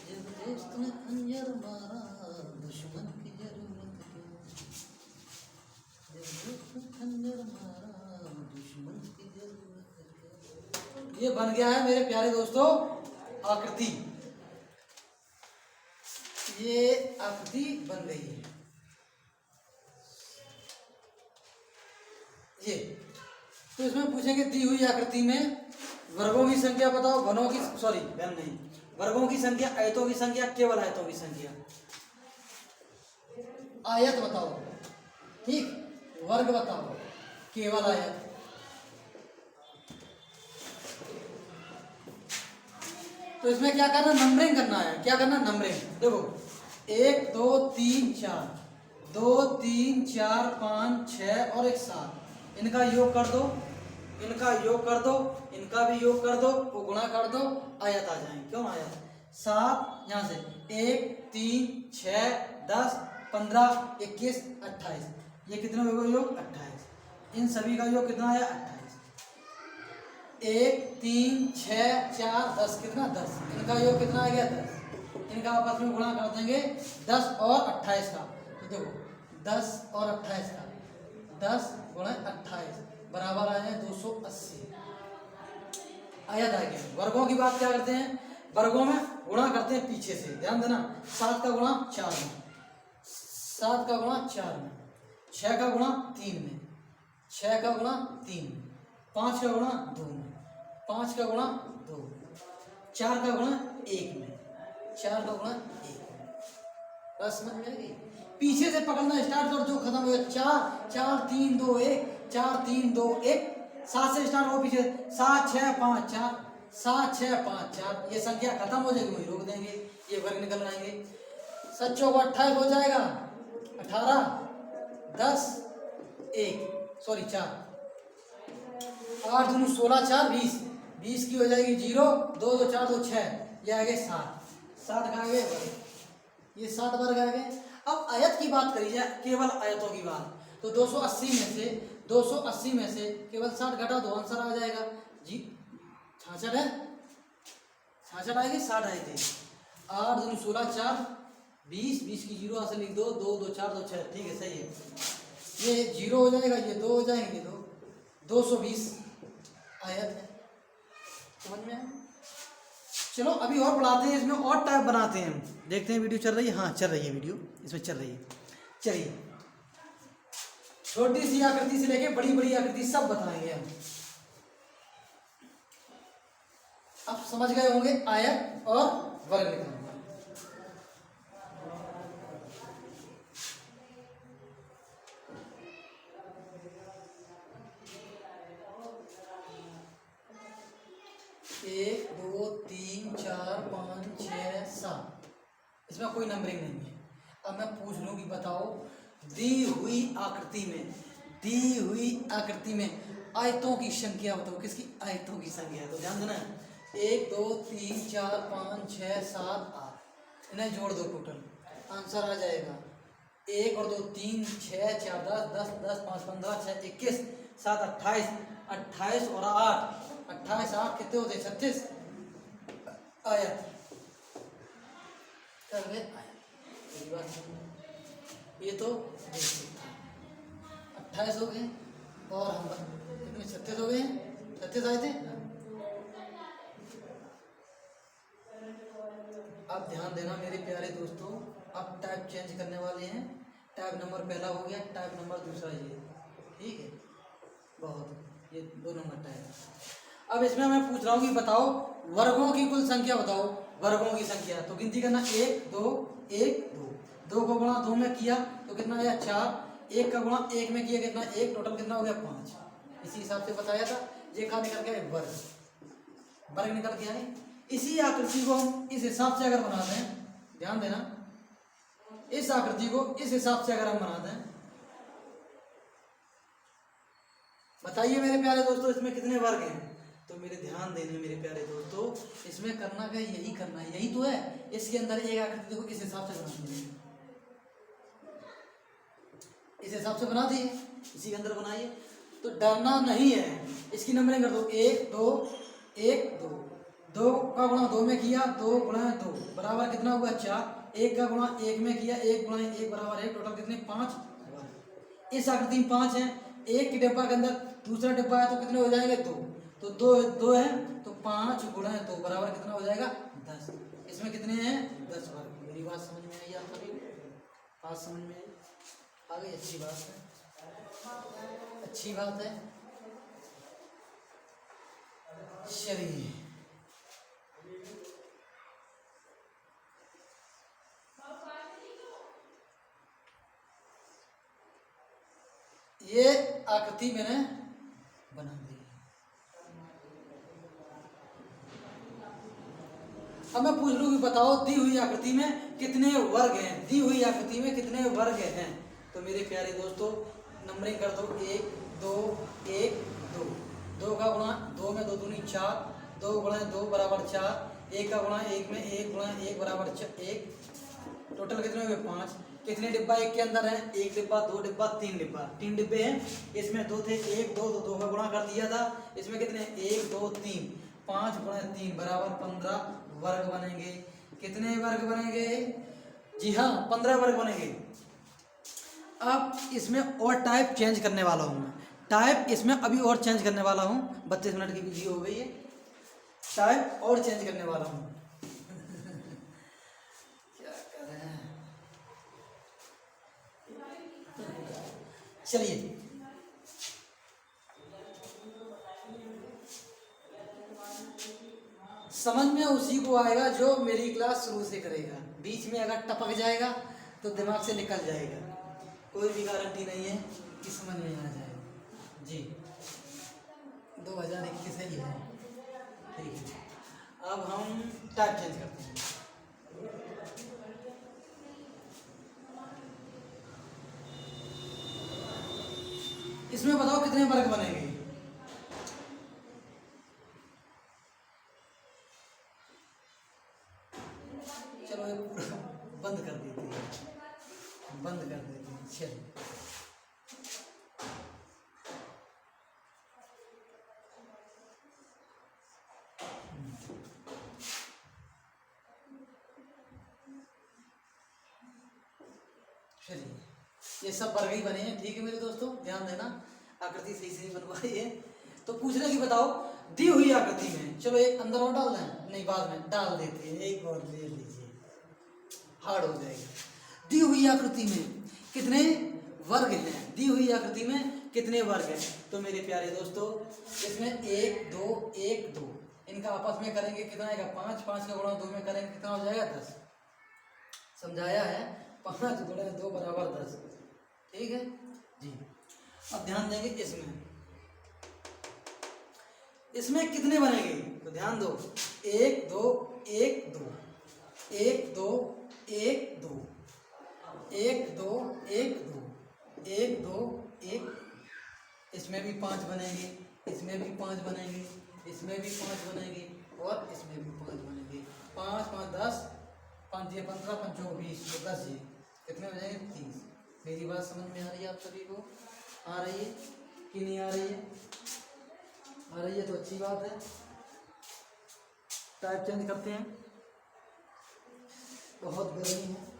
जब दोस्त ने खंजर मारा दुश्मन की जरूरत क्यों, जब दोस्त ने खंजर मारा दुश्मन की जरूरत क्यों। ये बन गया है मेरे प्यारे दोस्तों आकृति, ये आकृति बन गई है। ये तो इसमें पूछेंगे दी हुई आकृति में वर्गों की संख्या बताओ, घनों की, सॉरी घन नहीं, वर्गों की संख्या, आयतों की संख्या, केवल आयतों की संख्या। आयत बताओ, ठीक, वर्ग बताओ, केवल आयत। तो इसमें क्या करना, नंबरिंग करना है। क्या करना, नंबरिंग। देखो 1 2 3 4, 2 3 4 5 6 और 1 7, इनका योग कर दो, इनका योग कर दो, इनका भी योग कर दो, वो गुणा कर दो, आयत आ जाएंगे। क्यों आयत? 7 यहाँ से 1 3 6 10 15 21 28, ये कितने हो गए योग 28। इन सभी का योग कितना आया 28। 1 3 6 4 10, कितना 10, इनका योग कितना आ गया 10। इनका आपस में गुणा कर देंगे 10 और 28 का। तो देखो 10 और 28 का, 10 गुणा 28 बराबर आए हैं 280, आयत आ गया। वर्गों की बात क्या करते हैं, वर्गों में गुणा करते हैं पीछे से, ध्यान देना। 7 का गुणा 4 में, 7 का गुणा 4 में, 6 का गुणा 3 में, 6 का गुणा 3 में, 5 का गुणा 2 में, 5 का गुणा 2, 4 का गुणा 1 में, 4 का गुणा 1 में। बस समझ में आ गई? पीछे से पकड़ना स्टार्ट कर, जो खत्म हो गया 4 4 3 2 1, 4 3 2 1, 7 से स्टार्ट हो पीछे, 7 6 5 4, 7 6 5 4, ये संख्या खत्म हो जाएगी, वही रोक देंगे, ये वर्ग निकल आएंगे। 7 चौक 28 हो जाएगा, 18 10 1, सॉरी 4, 8 दूनी 16 4 20, 20 की हो जाएगी 0, 2 2 4 2 6, ये आ गए 7, 7 का आ गए वर्ग, ये 7 वर्ग आ गए। अब आयत की बात करी जाए, केवल आयतों की बात, तो 280 में से केवल 60 घटा दो, आंसर आ जाएगा जी 66 है, 66 आएगी, 60 आए थे। 8 दूनी 16 4 20, 20 की 0 से लिख दो, 2 2 4 2 6, ठीक है सही है, ये 0 हो जाएगा, ये 2 हो जाएंगे, 220 आयत है। समझ में आया? चलो अभी और पढ़ाते हैं, इसमें और टाइप बनाते हैं, देखते हैं वीडियो चल रही है, हाँ चल रही है वीडियो, इसमें चल रही है। चलिए छोटी सी आकृति से लेके बड़ी बड़ी आकृति सब बताएंगे हम। अब समझ गए होंगे आयत और वर्ग निकालना। एक 2 3 4 5 6 7, इसमें कोई नंबरिंग नहीं है। अब मैं पूछ लूँ कि बताओ दी हुई आकृति में आयतों की संख्या बताओ, किसकी आयतों की संख्या, तो ध्यान देना 1 2 3 4 5 6 7 8, इन्हें जोड़ दो, टोटल आंसर आ जाएगा 1 और 2 3 6 4 10 10 10 5 15 6 21 7 28, 28 और 8, 28 8 कितने होते हैं 36 आयत कर गए आयत। ये तो 28 हो गए और हम कितने 36 हो गए, 36 आए थे। अब ध्यान देना मेरे प्यारे दोस्तों, अब टाइप चेंज करने वाले हैं। टाइप नंबर पहला हो गया, टाइप नंबर दूसरा ये, ठीक है। बहुत, ये 2 नंबर टाइप। अब इसमें मैं पूछ रहा हूँ कि बताओ वर्गों की कुल संख्या बताओ, वर्गों की संख्या। तो गिनती करना 1 2 1 2, 2 को गुणा 2 में किया तो कितना आया 4, 1 का गुणा 1 में किया कितना 1, टोटल कितना हो गया 5। इसी हिसाब से बताया था। ये कहाँ निकल गया वर्ग, वर्ग निकल गया है। इसी आकृति को हम इस हिसाब से अगर बनाते हैं, ध्यान देना, इस आकृति को इस हिसाब से अगर हम बनाते हैं, बताइए मेरे प्यारे दोस्तों इसमें कितने वर्ग हैं। तो मेरे ध्यान देने मेरे प्यारे दोस्तों, इसमें करना क्या, यही करना है, यही तो है। इसके अंदर एक आकृति देखो इस हिसाब से बनानी है, इस हिसाब से बना दिए, इसी के अंदर बनाइए। तो डरना नहीं है, इसकी नंबरिंग कर दो 1 2 1 2, 2 का गुणा 2 में किया 2 गुणा 2 बराबर कितना हुआ 4, 1 का गुणा 1 में किया 1 गुणा 1 बराबर 1, टोटल कितने 5। इस आकृति में 5 है, एक के डिब्बा के अंदर दूसरा डिब्बा है तो कितने हो जाएंगे 2, तो 2 है तो 5 गुणा 2 बराबर कितना हो जाएगा 10। इसमें कितने हैं 10 वर्ग। मेरी बात समझ में आई आप सभी, बात समझ में आई, आ गई, अच्छी बात है, अच्छी बात है। चलिए ये आकृति मैंने बना दी। अब मैं पूछ लूं कि बताओ दी हुई आकृति में कितने वर्ग हैं, दी हुई आकृति में कितने वर्ग हैं। तो मेरे प्यारे दोस्तों नंबरिंग कर दो 1 2 1 2, 2 का गुणा 2 में 2 दूनी 4, 2 गुणा 2 बराबर 4, 1 का गुणा 1 में 1 गुणा 1 बराबर 1, टोटल कितने हुए 5। कितने डिब्बा एक के अंदर है, 1 डिब्बा 2 डिब्बा 3 डिब्बा, 3 डिब्बे हैं। इसमें 2 थे 1 2 तो 2 का गुणा कर दिया था। इसमें कितने 1 2 3, 5 गुणा 3 बराबर 15 वर्ग बनेंगे। कितने वर्ग बनेंगे, जी हाँ 15 वर्ग बनेंगे। अब इसमें और टाइप चेंज करने वाला हूँ मैं, टाइप इसमें अभी और चेंज करने वाला हूँ। 32 मिनट की वीडियो हो गई है, टाइप और चेंज करने वाला हूँ। क्या करें, चलिए समझ में उसी को आएगा जो मेरी क्लास शुरू से करेगा। बीच में अगर टपक जाएगा तो दिमाग से निकल जाएगा, कोई भी गारंटी नहीं है कि समझ में आ जाएगा। जी 2021 ही है, ठीक है। अब हम टाइप चेंज करते हैं। इसमें बताओ कितने वर्ग बनेंगे। चलो ये पूरा बंद कर देते हैं, बंद कर देते हैं। चलिए चलिए ये सब वर्ग ही बने हैं, ठीक है मेरे दोस्तों, ध्यान देना, आकृति सही से बनवाई है। तो पूछना कि बताओ दी हुई आकृति में, चलो एक अंदर और डाल दें, नहीं बाद में डाल देते हैं, एक और ले लीजिए, हार्ड हो जाएगा। दी हुई आकृति में कितने वर्ग हैं, दी हुई आकृति में कितने वर्ग हैं। तो मेरे प्यारे दोस्तों इसमें 1 2 1 2, इनका आपस में करेंगे कितना आएगा 5, 5 का गुणा 2 में करेंगे कितना हो जाएगा 10। समझाया है, 5 गुणा 2 बराबर 10, ठीक है जी। अब ध्यान देंगे इसमें कितने बनेंगे, तो ध्यान दो 1 2 1 2 1 2 1 2 1 2 1 2 1 2 1, इसमें भी 5 बनेंगे, इसमें भी 5 बनेंगे, इसमें भी 5 बनेंगे और इसमें भी 5 बनेंगे। 5 5 10, 5 ये 15, 5 20, 10 ये कितने हो जाएंगे 30। मेरी बात समझ में आ रही है आप सभी को, आ रही है कि नहीं आ रही है, आ रही है तो अच्छी बात है। टाइप चेंज करते हैं, बहुत गर्मी है।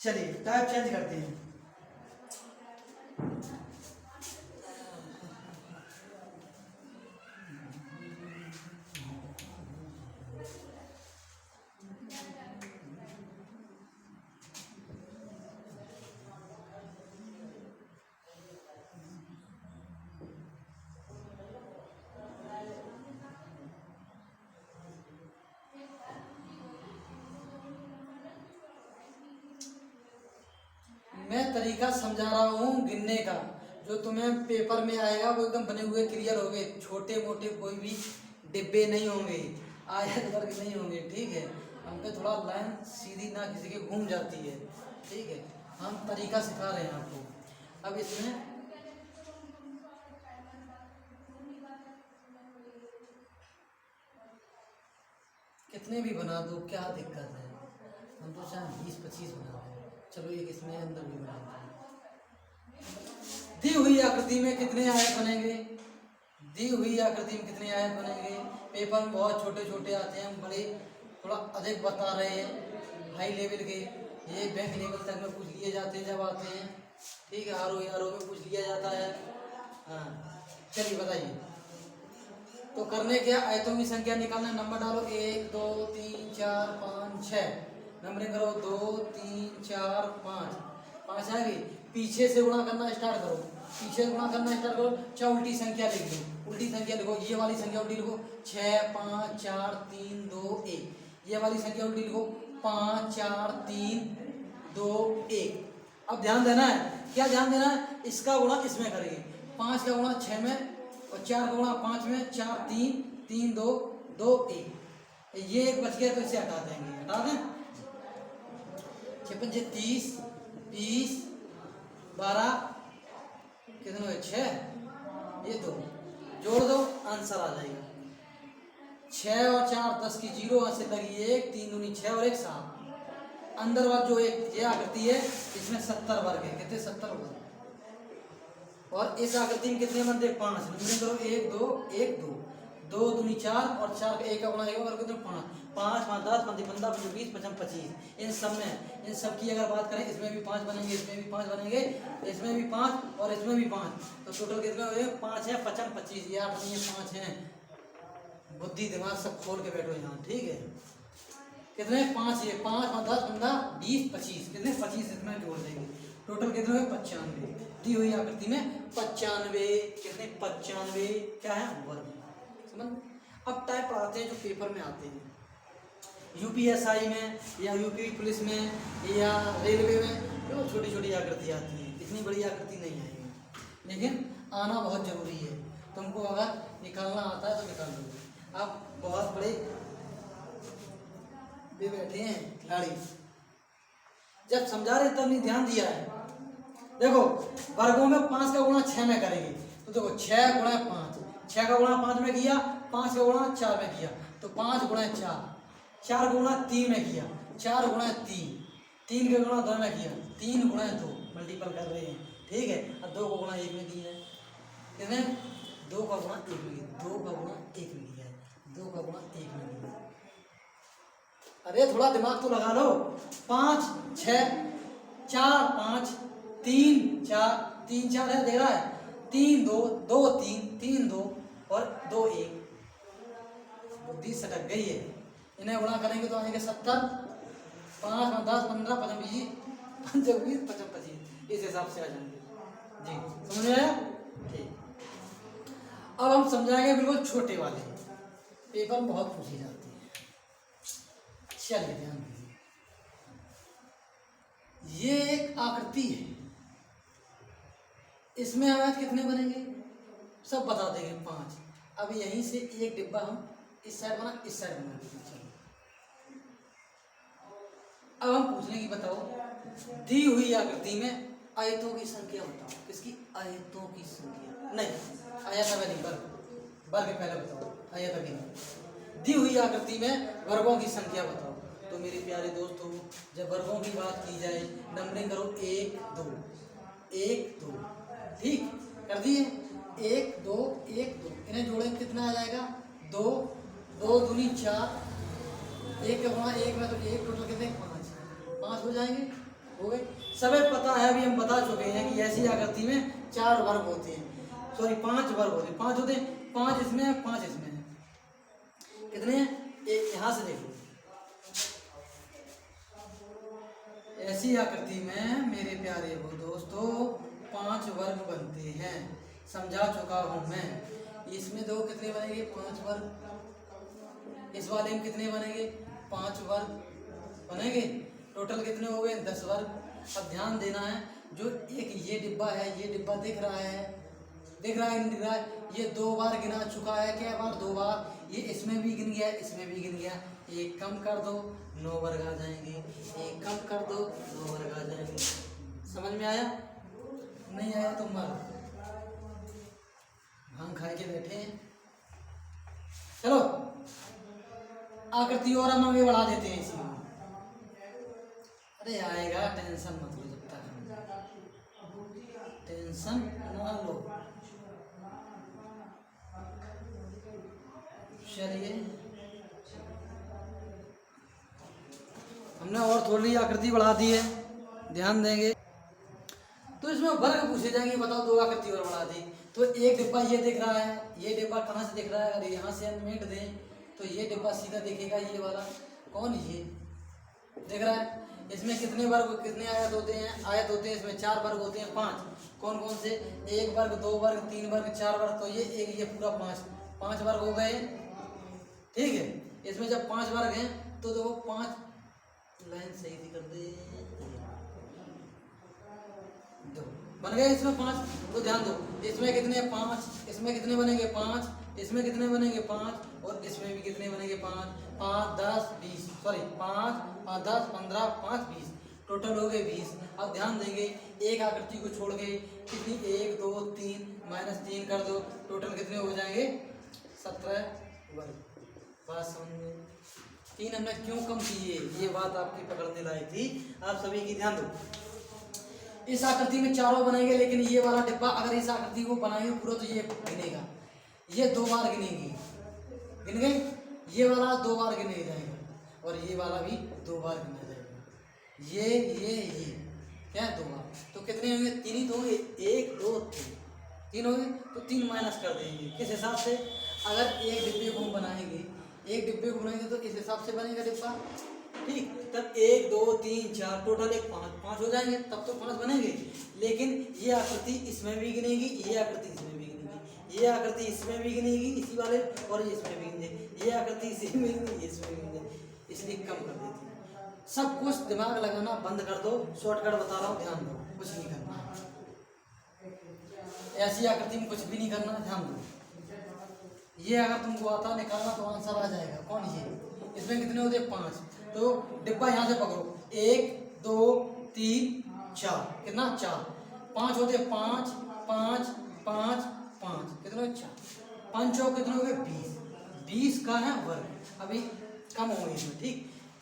चलिए टाइप चेंज करते हैं। मैं तरीका समझा रहा हूँ गिनने का, जो तुम्हें पेपर में आएगा वो एकदम बने हुए क्लियर होंगे, छोटे मोटे कोई भी डिब्बे नहीं होंगे, आयत वर्ग नहीं होंगे, ठीक है। हम पे थोड़ा लाइन सीधी ना किसी के घूम जाती है, ठीक है। हम तरीका सिखा रहे हैं आपको। अब इसमें कितने भी बना दो क्या दिक्कत है, हम तो चाहे 20-25 बना दें। चलो एक इसमें अंदर भी बना दें। दी हुई आकृति में कितने आयत बनेंगे, दी हुई आकृति में कितने आयत बनेंगे। पेपर में बहुत छोटे छोटे आते हैं, हम बड़े थोड़ा अधिक बता रहे हैं, हाई लेवल के, ये बैंक लेवल तक में पूछ लिए जाते हैं जब आते हैं, ठीक है। आर ओ में पूछ लिया जाता है। हाँ चलिए बताइए। तो करने क्या, आयतों की संख्या निकालना, नंबर डालो 1 2 3 4 5 6, नंबरिंग करो 2 3 4 5, 5 आ गई। पीछे से गुणा करना स्टार्ट करो, पीछे से गुणा करना स्टार्ट करो। चाहे उल्टी संख्या लिख लो, उल्टी संख्या लिखो, ये वाली संख्या उल्टी लिखो 6 5 4 3 2 1, ये वाली संख्या उल्टी लिखो 5 4 3 2 1। अब ध्यान देना है, क्या ध्यान देना है, इसका गुणा इसमें करेंगे, 5 का गुणा 6 में और 4 का गुणा 5 में, 4 3 3 2 2 1, ये एक बच गया तो इसे हटा देंगे, हटा दें। 6 पंजे 30 20 12 कितने हुए 6, ये 2 जोड़ दो आंसर आ जाएगा। 6 और 4 10 की 0, वहां से लगी 1, 3 दूनी 6 और 1 7। अंदर वाला जो एक ये आकृति है इसमें 70 वर्ग है, कितने 70 वर्ग। और इस आकृति में कितने बनते हैं 5, नंबरिंग करो 1 2 1 2, 2 दूनी 4 और 4 का 1 का गुणा 1 और कितने 5 5 5 10 15 15 20 25 25। इन सब में, इन सब की अगर बात करें, इसमें भी 5 बनेंगे, इसमें भी 5 बनेंगे, इसमें भी 5 और इसमें भी 5, तो टोटल कितने हुए 5 है 55 25, ये 8 नहीं है 5 हैं। बुद्धि दिमाग सब खोल के बैठो यहाँ, ठीक है। कितने 5, ये 5 5 10 15 20 25, कितने 25 इसमें जोड़ देंगे, टोटल कितने हुए 95। दी हुई आकृति में 95, कितने 95 क्या है वर्ग, समझ। अब टाइप पढ़ाते हैं जो पेपर में आते हैं, यूपीएसआई में या यूपी पुलिस में या रेलवे में, तो छोटी छोटी आकृति आती है, इतनी बड़ी आकृति नहीं आएगी, लेकिन आना बहुत जरूरी है। तुमको अगर निकालना आता है तो निकाल दो। अब बहुत बड़े भी बैठे हैं खिलाड़ी, जब समझा रहे तब नहीं ध्यान दिया है। देखो वर्गों में 5 का गुणा 6 में करेंगे, तो देखो 6 गुणा 5, 6 का गुणा 5 में किया, 5 का गुणा 4 में किया, तो 5 गुणा 4, 4 गुणा 3 में किया, 4 गुणा 3, 3 का गुणा 2 में किया, 3 गुणा 2, मल्टीपल कर रहे हैं, ठीक है। अब 2 का गुणा 1 में किया है, कितने 2 का गुणा 1 में किया, 2 का गुणा 1 में किया, 2 का गुणा 1 में किया। अरे थोड़ा दिमाग तो लगा लो, 5 6 4 5 3 4 3 4 है, दे रहा है 3 2 2 3 3 2 और 2 1, बुद्धि सटक गई है। इन्हें गुणा करेंगे तो आएंगे 70, 5 10 15 25 25 25, इस हिसाब से आ जाएंगे जी, समझ में आया, ठीक। अब हम समझाएंगे बिल्कुल छोटे वाले, पेपर में बहुत पूछी जाती है, चलिए ध्यान दीजिए। ये एक आकृति है, इसमें आयत कितने बनेंगे सब बता देंगे 5। अब यहीं से एक डिब्बा हम इस साइड बना, इस साइड बना देंगे। अब हम पूछने की बताओ, दी हुई आकृति में आयतों की संख्या बताओ, किसकी आयतों की संख्या, नहीं आयत अगर नहीं वर्ग पहले बताओ, आयत अभी नहीं। दी हुई आकृति में वर्गों की संख्या बताओ। तो मेरे प्यारे दोस्तों, जब वर्गों की बात की जाए, नंबरिंग करो 1 2 1 2, ठीक कर दिए, 1 2 1 2, इन्हें जोड़ेंगे कितना आ जाएगा 2 2 दूनी 4, 1 का गुणा 1 में तो 1, टोटल कितने 5 हो जाएंगे, हो गए। सबे पता है, अभी हम बता चुके हैं कि ऐसी आकृति में 4 वर्ग होते हैं, सॉरी 5 वर्ग होते हैं, 5 होते हैं, 5 इसमें है 5 इसमें है, कितने हैं, एक यहाँ से देखो। ऐसी आकृति में मेरे प्यारे वो दोस्तों 5 वर्ग बनते हैं, समझा चुका हूं मैं। इसमें दो कितने बनेंगे 5 वर्ग, इस वाले में कितने बनेंगे 5 वर्ग बनेंगे, टोटल कितने हो गए 10 वर्ग। अब ध्यान देना है, जो एक ये डिब्बा है, ये डिब्बा दिख रहा है, दिख रहा है नहीं दिख रहा है, ये 2 बार गिना चुका है, क्या बार 2 बार, ये इसमें भी गिन गया, इसमें भी गिन गया, एक कम कर दो 9 वर्ग आ जाएंगे, एक कम कर दो 9 वर्ग आ जाएंगे। समझ में आया? नहीं आया तो मर भांग खा के बैठे हैं। चलो आकृति और हम आगे बढ़ा देते हैं इसी में। अरे आएगा, टेंशन मत लो, जब तक टेंशन ना लो। चलिए हमने और थोड़ी आकृति बढ़ा दी है, ध्यान देंगे तो इसमें वर्ग पूछे जाएंगे। बताओ 2 आकृति और बढ़ा दी तो एक डिब्बा ये दिख रहा है, ये डिब्बा कहाँ से दिख रहा है? अगर यहाँ से हम मेट दें तो ये डिब्बा सीधा दिखेगा, ये वाला कौन, ये दिख रहा है। इसमें कितने वर्ग, कितने आयत होते हैं? आयत होते हैं इसमें 4 वर्ग होते हैं, 5। कौन कौन से? 1 वर्ग, 2 वर्ग, 3 वर्ग, 4 वर्ग, तो ये पूरा 5 वर्ग हो गए, ठीक है। इसमें जब 5 वर्ग हैं तो देखो 5 लाइन सही थी कर दे, दो बन गए इसमें 5। तो ध्यान दो, इसमें कितने 5, इसमें कितने बनेंगे 5, इसमें कितने बनेंगे 5, और इसमें भी कितने बनेंगे 5, 5 10 20, सॉरी 5 10 15 5 20, टोटल हो गए 20। अब ध्यान देंगे एक आकृति को छोड़ के कितनी, 1 2 3 -3 कर दो, टोटल कितने हो जाएंगे 17 वर्ग। बात समझ में? 3 हमने क्यों कम किए, ये बात आपकी पकड़ने लायक थी, आप सभी की ध्यान दो। इस आकृति में चारों बनेंगे, लेकिन ये वाला डिब्बा अगर इस आकृति को बनाएंगे पूरा तो ये गिनेगा, ये 2 बार गिनेगी, गिन गए, ये वाला 2 बार गिने जाएगा, और ये वाला भी 2 बार गिना जाएगा, ये क्या 2 बार, तो कितने होंगे? 3 ही तो होंगे, 1 2 3 होंगे, तो 3 माइनस कर देंगे। किस हिसाब से? अगर एक डिब्बे को हम बनाएंगे, एक डिब्बे को बनाएंगे तो इस हिसाब से बनेगा डिब्बा, ठीक। तब 1 2 3 4 टोटल 5 हो जाएंगे, तब तो 5 बनेंगे। लेकिन ये आकृति इसमें भी गिनेगी, ये आकृति इसमें भी गिनेगी, ये आकृति इसमें भी गिनेगी इसी वाले, और ये इसमें भी गिनेगी, ये आकृति इसी में गिनेगी, इसमें भी गिनेगी, इसलिए कम कर देती है। सब कुछ दिमाग लगाना बंद कर दो, शॉर्टकट बता रहा हूँ, ध्यान दो, कुछ नहीं करना ऐसी आकृति में, कुछ भी नहीं करना, ध्यान दो। ये अगर तुमको आता निकालना तो आंसर आ जाएगा। कौन ये? इसमें कितने होते? 5। तो डिब्बा यहाँ से पकड़ो, 1 2 3 4, कितना 4, 5 होते 5 5 5 5, कितने 4, 5 चौक कितने हो गए 20, 20 का है वर्ग। अभी कम होंगे इसमें, ठीक।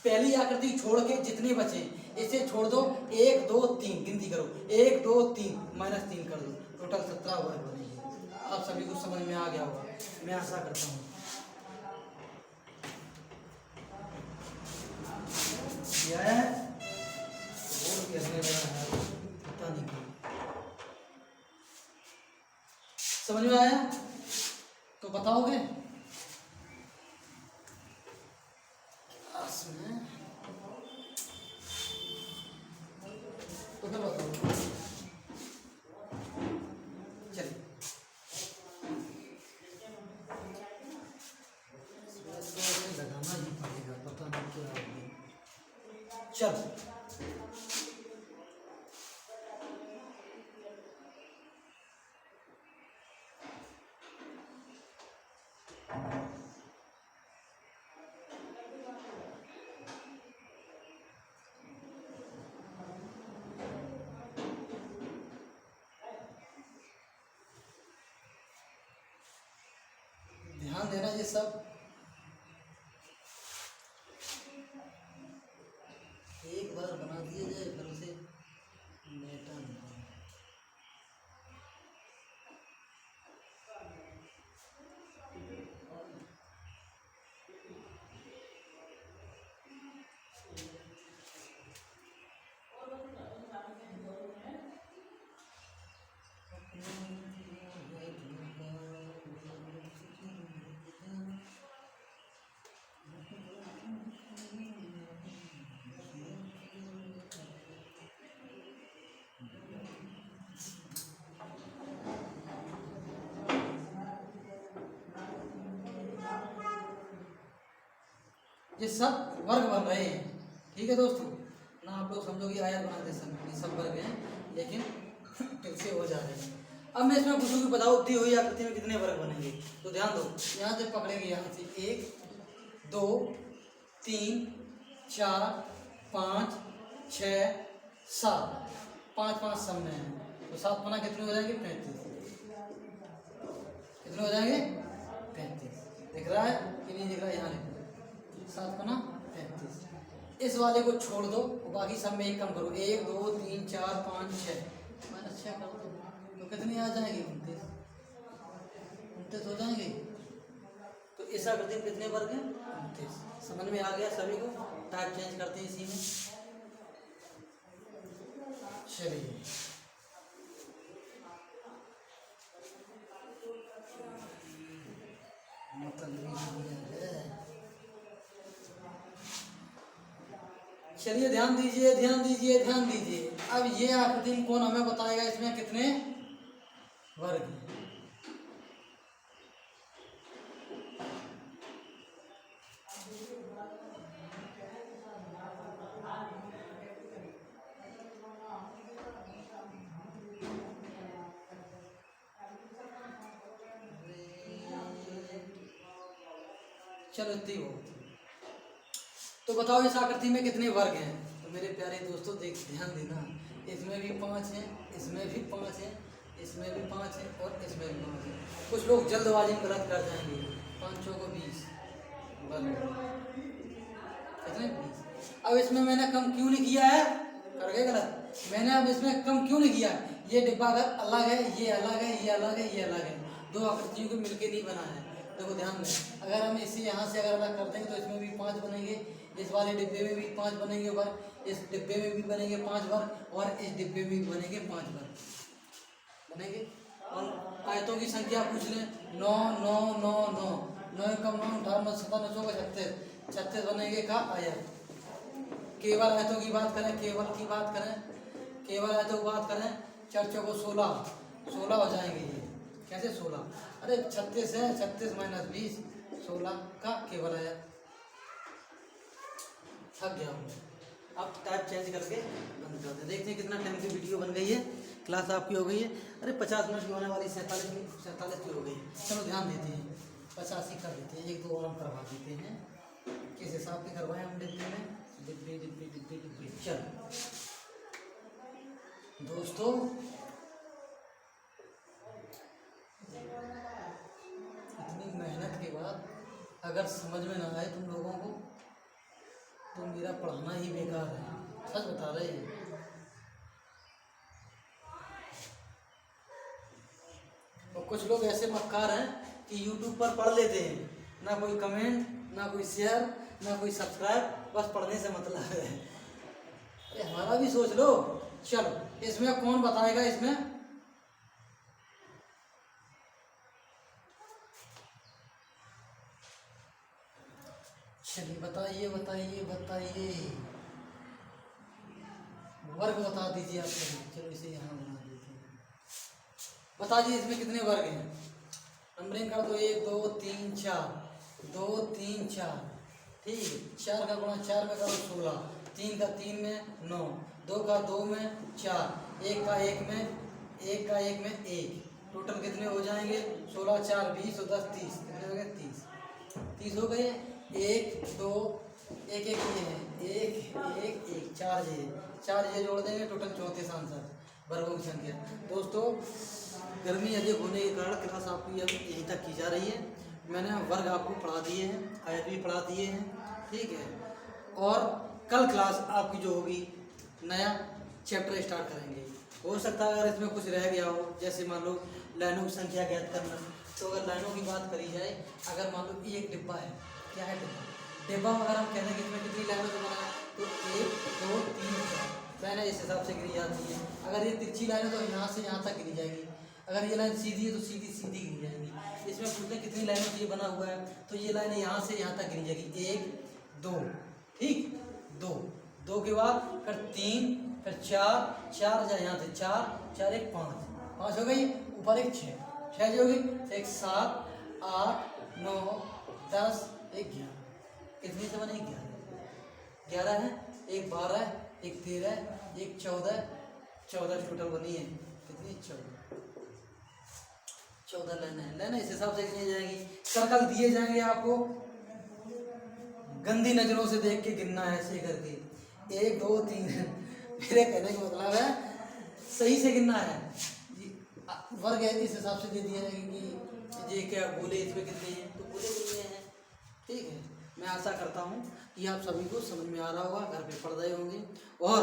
पहली आकृति छोड़ के जितने बचे इसे छोड़ दो, 1 2 3 गिनती करो, 1 2 3 -3 कर दो, टोटल 17 वर्ग बनेंगे। आप सभी को समझ में आ गया होगा, मैं आशा करता हूँ। पता नहीं समझ में आया तो बताओगे? तो क्या बताओ? चलिए लगाना ही पड़ेगा, पता नहीं क्या होगी। चल ध्यान देना, ये सब एक बार बना दिया जाए फिर उसे मेटा नहीं। ये सब वर्ग बन रहे हैं, ठीक है दोस्तों ना। आप लोग समझो कि आयत बनाते सब वर्ग हैं, लेकिन फिर से हो जा रहे हैं। अब मैं इसमें पूछूँ कि बताओ दी हुई आकृति में कितने वर्ग बनेंगे। तो ध्यान दो, यहाँ से पकड़ेंगे, यहाँ से 1 2 3 4 5 6 7, 5 5 सब में है, तो 7 पना कितने हो जाएंगे? 35। कितने हो जाएंगे? 35। दिख रहा है कि नहीं दिख रहा है? यहाँ लिखो 7 पना 35। इस वाले को छोड़ दो, बाकी सब में एक कम करो, 1 2 3 4 5 6 -6 कर दो, तो कितनी आ जाएंगे? 29। 29 हो जाएंगे। तो इस आकृति में कितने वर्ग हैं? 29। समझ में आ गया सभी को? टाइप चेंज करते हैं इसी में। चलिए चलिए ध्यान दीजिए, ध्यान दीजिए, ध्यान दीजिए। अब ये आकृति में कौन हमें बताएगा इसमें कितने वर्ग हैं? चलो इतनी हो। तो बताओ इस आकृति में कितने वर्ग हैं? तो मेरे प्यारे दोस्तों देख ध्यान देना, इसमें भी 5 हैं, इसमें भी 5 हैं, इसमें भी 5 हैं और इसमें भी 5 हैं। कुछ लोग जल्दबाजी में गलत कर जाएंगे। 5 चौको 20 कितने? 20। अब इसमें मैंने कम क्यों नहीं किया है? कर गए गलत। मैंने अब इसमें कम क्यों नहीं किया? ये डिब्बा अगर अलग है, ये अलग है, ये अलग है, ये अलग है, दो आकृतियों को मिलके नहीं बना है। देखो ध्यान दें, अगर हम इसे यहाँ से अगर अलग कर देंगे तो इसमें भी 5 बनेंगे, इस वाले डिब्बे में भी 5 बनेंगे वर्ग, इस डिब्बे में भी बनेंगे 5 वर्ग और इस डिब्बे में भी बनेंगे 5 वर्ग बनेंगे। और आयतों की संख्या पूछ लें, 9 9 9 9 9 कम 9 18 17 9 36 36 बनेंगे का आयत। केवल आयतों की बात करें, केवल की बात करें, केवल आयतों की बात करें, 4 चौको 16 हो जाएंगे। ये कैसे 16? अरे 36 है, 36 - 20 16 का केवल आयत। थक गया हूँ, अब टाइप चेंज करके बंद कर दे। देखते हैं कितना टाइम की वीडियो बन गई है, क्लास आपकी हो गई है। अरे 50 मिनट की होने वाली 47 की हो गई। चलो ध्यान देते हैं, 85 कर देते हैं, 1 2 और हम करवा देते हैं। किस हिसाब के करवाएं हम डिब्बे में? डिब्बे डिब्बे डिब्बे डिब्बे। चलो दोस्तों, इतनी मेहनत के बाद अगर समझ में ना आए तुम लोगों को तो मेरा पढ़ाना ही बेकार है, सच बता रहे हैं। और कुछ लोग ऐसे मक्कार हैं कि YouTube पर पढ़ लेते हैं, ना कोई कमेंट, ना कोई शेयर, ना कोई सब्सक्राइब, बस पढ़ने से मतलब है। अरे हमारा भी सोच लो। चलो इसमें कौन बताएगा? इसमें चलिए बताइए बताइए बताइए, वर्ग बता दीजिए आप सभी। चलो इसे यहाँ बना देते हैं। बता दीजिए इसमें कितने वर्ग हैं? नंबरिंग कर दो, 1 2 3 4 2 3 4, ठीक है। 4 का गुणा 4 में करो 16, 3 का 3 में 9, 2 का 2 में 4, 1 का 1 में 1 का 1 में 1, टोटल कितने हो जाएंगे? 16 4 20 और 10 30, कितने हो गए? 30 हो गए। 1 2 1 1 ये है, 1 1 1 4 ये जोड़ देंगे, टोटल 34 आंसर वर्गों की संख्या। दोस्तों गर्मी अधिक होने के कारण क्लास आपकी अब यहीं तक की जा रही है। मैंने वर्ग आपको पढ़ा दिए हैं, आयत भी पढ़ा दिए हैं, ठीक है। और कल क्लास आपकी जो होगी नया चैप्टर स्टार्ट करेंगे। हो सकता है अगर इसमें कुछ रह गया हो, जैसे मान लो लाइनों की संख्या ज्ञात करना, तो अगर लाइनों की बात करी जाए, अगर मान लो एक डिब्बा है, क्या है डिब्बा में अगर हम कहते हैं कि इसमें कितनी लाइनों से बना है, तो 1 2 3 4 लाइनें इस हिसाब से गिनी जाती हैं। अगर ये तिरछी लाइन है तो यहाँ से यहाँ तक गिनी जाएगी, अगर ये लाइन सीधी है तो सीधी सीधी गिनी जाएंगी। इसमें पूछते कितनी लाइनों से ये बना हुआ है, तो ये लाइन यहाँ से यहाँ तक गिनी जाएगी, 1 2, ठीक, 2 के बाद फिर 3, फिर 4 जाए यहाँ से 4 4 1 5 हो गई, ऊपर एक 6 जो होगी, 1 7 8 9 10 1 11, कितनी से बने? 11 है, 1 12 एक 13, एक 14, 14 टोटल बनी है। कितनी? 14 लाइन है। इस हिसाब से गिनी जाएंगी। सर्कल दिए जाएंगे आपको, गंदी नजरों से देख के गिनना है ऐसे करके, 1 2 3। मेरे कहने का मतलब है सही से गिनना है। वर्ग है इस हिसाब से दे दिया जाएगा कि ये क्या गोले इसमें कितने हैं, तो गोले कितने हैं। ठीक है, मैं आशा करता हूँ कि आप सभी को समझ में आ रहा होगा, घर पे पढ़ रहे होंगे। और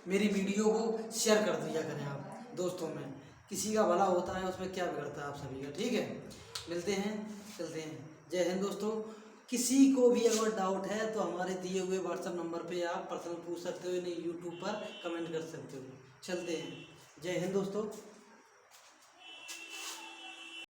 मेरी वीडियो को शेयर कर दिया करें आप दोस्तों में, किसी का भला होता है उसमें क्या बिगड़ता है आप सभी का। ठीक है, मिलते हैं, चलते हैं। जय हिंद दोस्तों। किसी को भी अगर डाउट है तो हमारे दिए हुए व्हाट्सएप नंबर पे आप पर्सनल पूछ सकते हो, नहीं यूट्यूब पर कमेंट कर सकते हो। चलते हैं, जय हिंद दोस्तों।